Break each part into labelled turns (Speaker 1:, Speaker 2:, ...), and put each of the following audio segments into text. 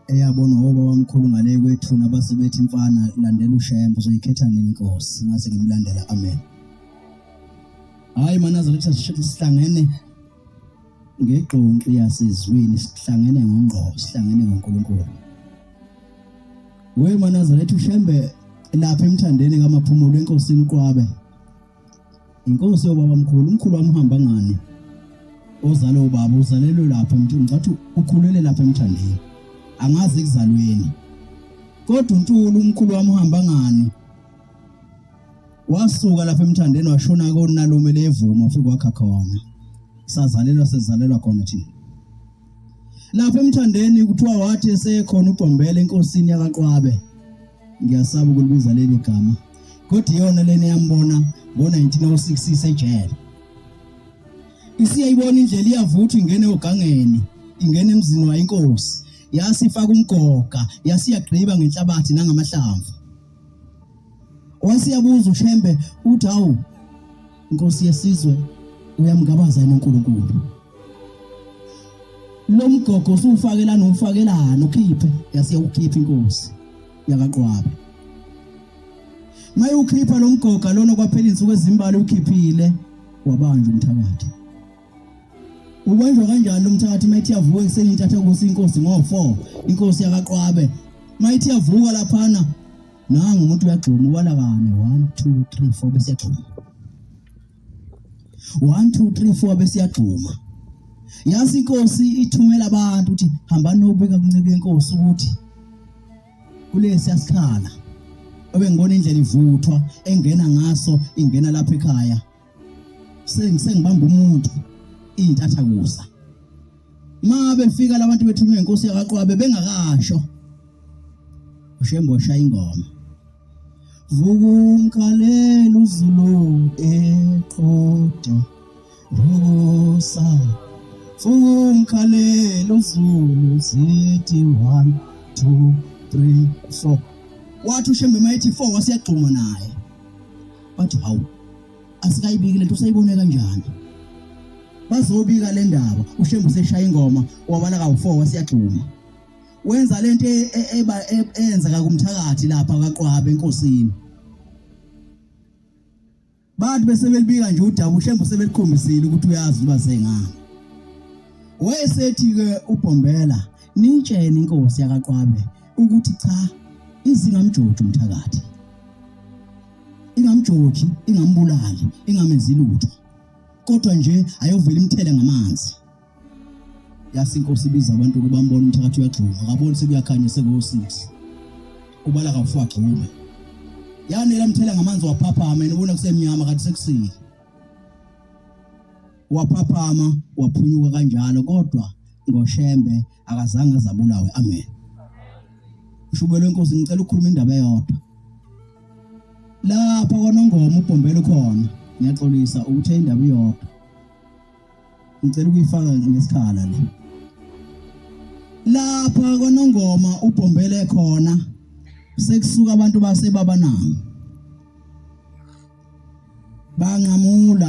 Speaker 1: eyabona ngoba wamkhulu ngale kwethu nabasebethi mfana landela ushembe uzoyikhetha nini inkosi ngase ngimlandela amen. Hayi manazaretha sihlangene ngegqonqi yasezweni sihlangene ngongqo sihlangene ngoNkulunkulu. We manazaretha ushembe lapha emthandeni kaMaphumulo enkosini uQwabe. Inkosi yobaba umkhulu wamhamba ngani ozalo ubaba uzalelwe lapha ngathi ukhulele lapha emthandeni angazi ekuzalweni kodwa uNtulu umkhulu wamhamba ngani wasuka lapha emthandeni washona konalume levuma ufike wakha khona sezalelwa khona thina lapha emthandeni kuthiwa wathi esekhona uBhombela enkosini yakaQwabe. Ngiyasaba ukulibiza leli gama kodwa iyona lena yambona ngo1906 isejele. Isiyayibona indlela iyavuthwa ingene ogangeni ingene emzini wayinkosi yasifaka umgoga yasiyagqiba ngenhlabathi nangamahlamvu. Wasiyabuza ushembe uthi hawu inkosi yesizwe uyamgabaza uNkulunkulu. Lo mgogo usufakelana ukhiphe yasiyawukhipha inkosi yakaQwabe. Maye ukhipha lo mgoga lona kwaphela insuku ezimbali ukhiphile wabanja umthakathi. Ubanjwa kanjani lo mthakathi mayithi yavuka ekseni intatha inkosi ngo4 inkosi yakaQwabe. Mayithi yavuka laphana nanga umuntu uyagxuma ubala kane 1 2 3 4 bese yagxuma 1 2 3 4 bese yagxuma. Yasi inkosi ithumela abantu uthi hamba nobika kuncike inkosi ukuthi kulesi yasikhala obengibona indlela ivuthwa engena ngaso ingena lapha ekhaya sengibamba umuntu intatha kusa. Befika labantu bethunywe inkosi yakaQwabe bengakasho ushembe washaya ingoma vukumkhalela uzulu eqoqo vukusa vukumkhalela uzulu zithi 1 2 3 4 wathi ushembe mayithi 4 wasiyagxuma naye bathi hawu asikayibiki lento usayibone kanjani bazobika le ndaba ushembe useshaya ingoma wabala ka4 wasiyagxuma wenza lento eyenzeka kumthakathi lapha kaQwabe enkosini. Bathi bese belibika nje udaba ushembe usebelikhombisile ukuthi uyazi uba sengani. Wayesethi ke uBhombela nitshene inkosi yakaQwabe ukuthi cha izingamjoji umthakathi ingamjoji ingambulali ingamenzi lutho kodwa nje ayovela imthele ngamanzi. Yasi inkosi ibiza abantu kubambona umthakathi uyagxuma akaboni sekuyakhanya seko6 ubala ka4 agxume yanela mthela ngamanzi waphaphama enobona kusemnyama kanti sekusile waphaphama waphunyuka kanjalo kodwa ngoshembe akazange azabulawe amen. Ushubelo inkosi ngicela ukukhuluma indaba eyodwa lapha kwaNongoma uBhombela ukhona ngiyaxolisa ukuthi indaba iyodwa ngicela ukuyifaka ngesikhala la lapha kwaNongoma uBhombela ekhona sekusuka abantu baseBabananga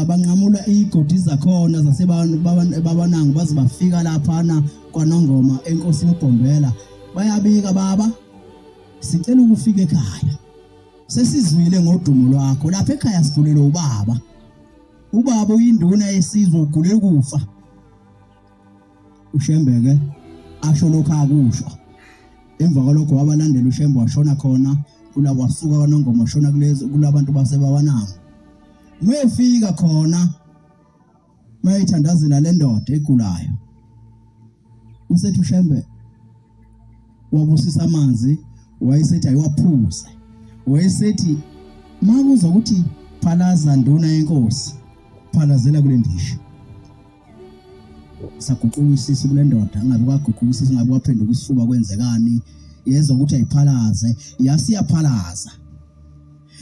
Speaker 1: banqamula igodi zakhona zaseBabananga baze bafika laphana kwaNongoma enkosini uBhombela bayabika baba sicela ukufika ekhaya sesizwile ngodumo lwakho lapha ekhaya sigulele ubaba uyinduna yesizwe ugulele ukufa. Ushembeke asho lokho akusho emva kwalokho wabalandela ushembe washona khona kulabo wasuka kwaNongoma washona kulabantu baseBabananga. Mayefika khona mayithandazela le ndoda egulayo usethi ushembe wabusisa amanzi wayesethi ayiwaphuza wayesethi makuza ukuthi phalaza nduna yenkosi phalazela kule ndisho saguqulisisa kule ndoda angabe kwaguqulisisa ngabe waphenduka isifuba kwenzekani yezwa ukuthi ayiphalaze yasiyaphalaza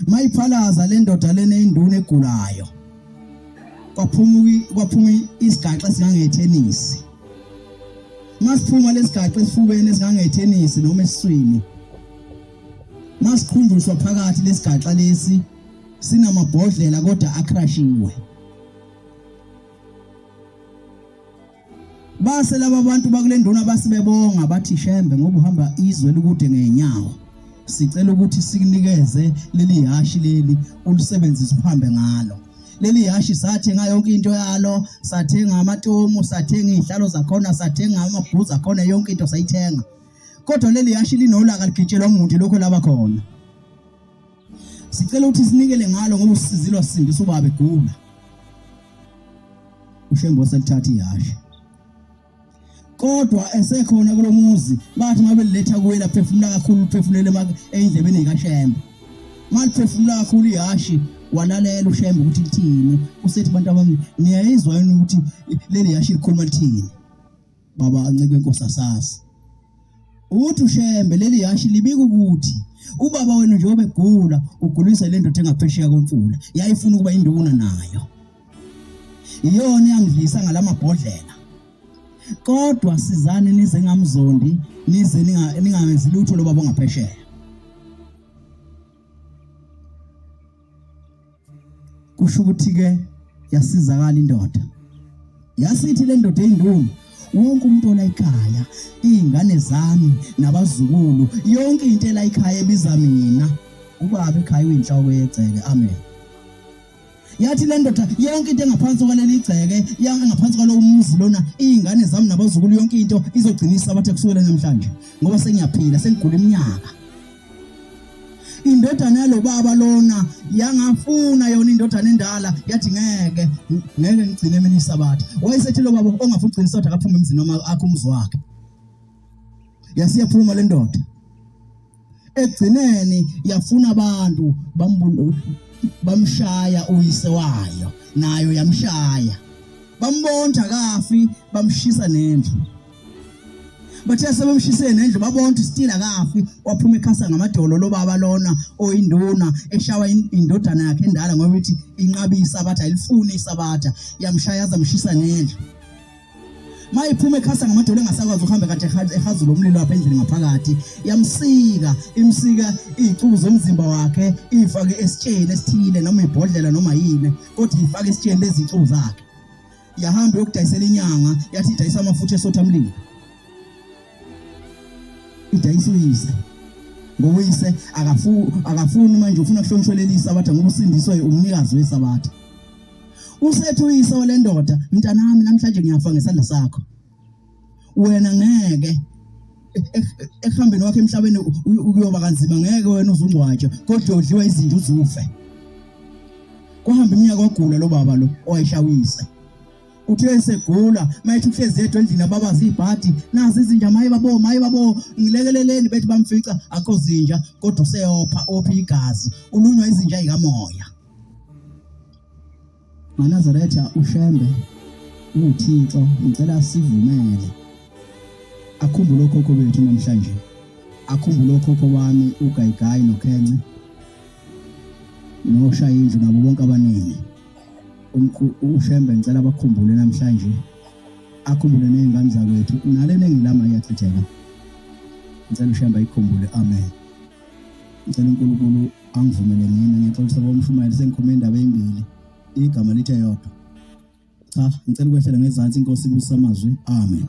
Speaker 1: mayiphalaza le ndoda lene induna egulayo kwaphuma isigaxa singangethenisi masiphuma lesigaxa esifubeni esingangethenisi noma esiswini masikhunjuswa phakathi lesigaxa lesi sinamabhodlela kodwa akrashiwe base laba bantu bakule nduna basibebonga bathi Shembe ngoba uhamba izwe likude ngeenyawo sicela ukuthi sikunikeze leli hashi leli ulisebenzise uhambe ngalo. Leli hashi sathenga yonke into yalo, sathenga amatomu, sathenga izihlalo zakhona, sathenga amabhuzu akhona, yonke into sayithenga. Kodwa leli hashi linolaka ligitshelwa umuntu lokho laba khona. Sicela ukuthi sinikele ngalo ngoba usizilwa sisindisa ubaba egula. uShembe waselithatha ihashi. Kodwa esekhona kulomuzi bathi mabeletha kuwela phefumula kakhulu phefumulele endlebeni kaShembe. Maliphefumula kakhulu ihashi walalela uShembe ukuthi lithini. Usethi bantu abami niyayizwa yini ukuthi leli hashi likhuluma lithini? Baba ancike inkosi asasi. Uthi uShembe leli hashi libika ukuthi ubaba wenu njengoba egula ugulisa le ndoda engaphesheya komfula. Yayifuna ukuba induna nayo. Iyona yangidlisa ngalamabhodlela. Kodwa sizane nize ngamzondi nize ningawenzi lutho lobaba ongaphesheya. Kusho ukuthi ke yasizakala indoda. Yasithi le ndoda eyinduna wonke umuntu ola ekhaya, izingane zami nabazukulu, yonke into ela ekhaya ebiza mina. Ubaba ekhaya uyinhloko yegceke. Amen. Yathi le ndoda yonke into engaphansi kwaleli igceke, engaphansi kwalo umuzi lona, izingane zami nabazukulu, yonke into izogcinisa abathe kusukela namhlanje ngoba sengiyaphila sengigula iminyaka. Indodana yalo baba lona yangafuna yona indodana endala yathi ngeke ngigcine mina isabatha. Wayesethi lo baba ongafuna ugcina isabatha akaphuma emzini noma akho umuzi wakhe. Yasiyaphuma le ndoda. Egcineni yafuna abantu bamshaya uyise wayo, nayo yamshaya. Bambonda kafi bamshisa nendlu. Bathe sebemshise nendlu babonda still akafi, waphuma ekhasa ngamadolo lo baba lona oyinduna eshawa indodana yakhe endala ngoba ithi inqabi isabatha ayifuni isabatha, yamshaya zamshisa nendlu. Mayiphuma ekhasa ngamadolo engasakwazi ukuhamba kade ehazula umlilo lapha endlini ngaphakathi, yamsika imsika izicubu zomzimba wakhe, ifake esitsheni esithile noma ibhodlela noma yini, kodwa ifake esitsheni lezi zicubu zakhe. Yahamba yokudayisela inyanga, yathi idayisa amafutha esotha umlilo. Idayisa uyise. Ngoba uyise akafuni manje ufuna kuhlonishwelelisa isabatha ngoba usindiswe umnikazi wesabatha. Usethi uyise wale ndoda, mntanami namhlanje ngiyafa ngesandla sakho. Wena ngeke ehambeni wakhe emhlabeni ukuyoba kanzima, ngeke wena uzungcwatshe kodwa udliwa izinto uzufe. Kuhamba iminyaka ogula lo baba lo owayeshawise. Uthe esegula mayithi uhlezi yedwa endlini ababazi ibhadi, nazi izinja maye babo ngilekeleleni bethi bamfica akho zinja kodwa useyopha igazi ulunywa izinja ezikamoya. Manazaretha uShembe uThixo ngicela sivumele akhumbule okhokho bethu namhlanje, akhumbule okhokho bami uGayigayi noKhence noShaya indlu nabo bonke abaningi. uShembe ngicela bakhumbule namhlanje, akhumbule nezingane zakwethu nale nengilama iyachitheka. Ngicela uShembe ayikhumbule. Amen. Ngicela uNkulunkulu angivumele mina ngixolisa bomshumayeli sengikhuluma indaba ezimbili igama lithi yodwa. Cha ngicela ukwehlela ngezansi inkosi ibusisa amazwi. Amen.